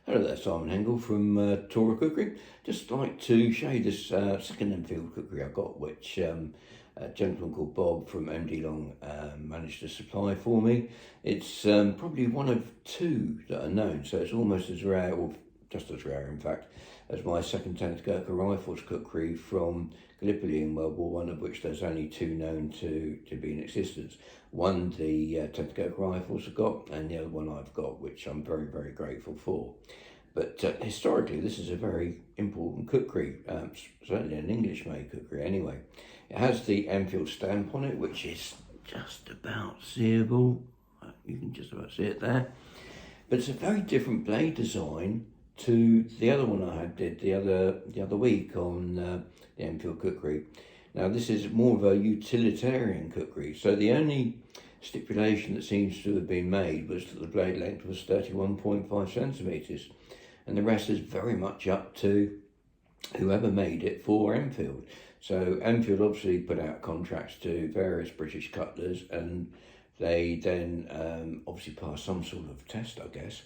Hello there, Simon Hengel from Tora Kukri. Just like to show you this second Enfield Kukri I've got, which a gentleman called Bob from MD Long managed to supply for me. It's probably one of two that are known, so it's almost as rare, or just as rare in fact, as my second 10th Gurkha Rifles Kukri from Gallipoli in World War One, of which there's only two known to be in existence. One the 10th Gurkha Rifles have got, and the other one I've got, which I'm very, very grateful for. But historically, this is a very important kukri, certainly an English-made kukri anyway. It has the Enfield stamp on it, which is just about seeable. You can just about see it there. But it's a very different blade design to the other one I did the other week on the Enfield Kukri. Now this is more of a utilitarian kukri, so the only stipulation that seems to have been made was that the blade length was 31.5 centimetres, and the rest is very much up to whoever made it for Enfield. So Enfield obviously put out contracts to various British cutlers, and they then obviously passed some sort of test, I guess,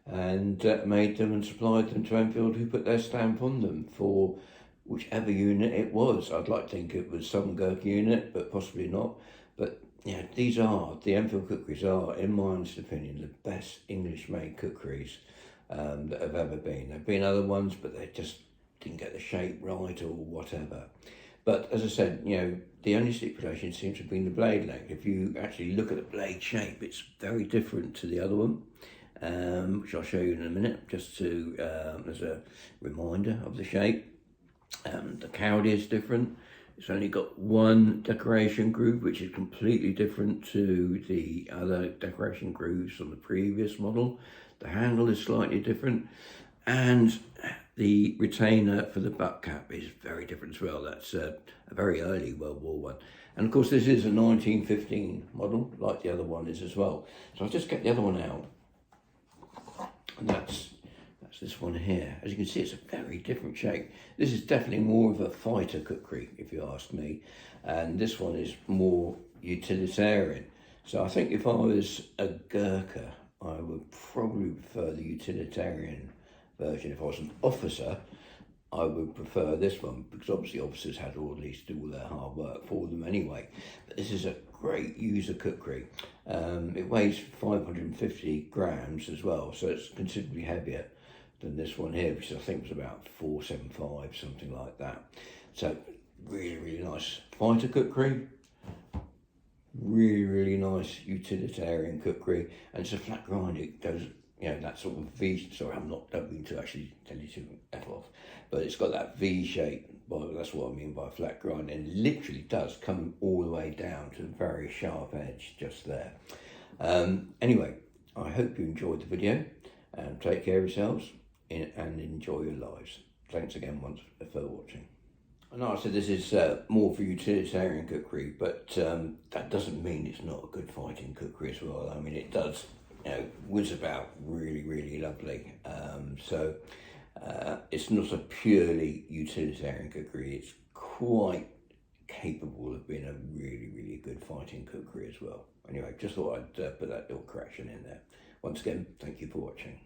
and made them and supplied them to Enfield, who put their stamp on them for whichever unit it was. I'd like to think it was some Gurkha unit, but possibly not. But yeah, these are, the Enfield Kukris are, in my honest opinion, the best English-made kukris that have ever been. There have been other ones, but they just didn't get the shape right or whatever. But as I said, you know, the only stipulation seems to have been the blade length. If you actually look at the blade shape, it's very different to the other one, which I'll show you in a minute, just to as a reminder of the shape. The cowdy is different. It's only got one decoration groove, which is completely different to the other decoration grooves on the previous model. The handle is slightly different, and the retainer for the butt cap is very different as well. That's a very early World War One. And of course this is a 1915 model, like the other one is as well. So I'll just get the other one out, and that's this one here. As you can see, it's a very different shape. This is definitely more of a fighter kukri, if you ask me, and this one is more utilitarian. So I think if I was a Gurkha, I would probably prefer the utilitarian version. If I was an officer, I would prefer this one, because obviously officers had to at least do all their hard work for them anyway. But this is a great user kukri. It weighs 550 grams as well, so it's considerably heavier than this one here, which I think was about 475, something like that. So really, really nice fighter kukri. Really, really nice utilitarian kukri, and it's a flat grind. It goes, you know, that sort of V. Sorry, I'm not going to actually tell you to F off, but it's got that V shape. Well, that's what I mean by flat grind, and it literally does come all the way down to a very sharp edge just there. Anyway, I hope you enjoyed the video, and take care of yourselves and enjoy your lives. Thanks again once for watching. I know I said this is more for utilitarian kukri, but that doesn't mean it's not a good fighting kukri as well. I mean, it does, you know, whiz about really, really lovely. So it's not a purely utilitarian kukri. It's quite capable of being a really, really good fighting kukri as well. Anyway, just thought I'd put that little correction in there. Once again, thank you for watching.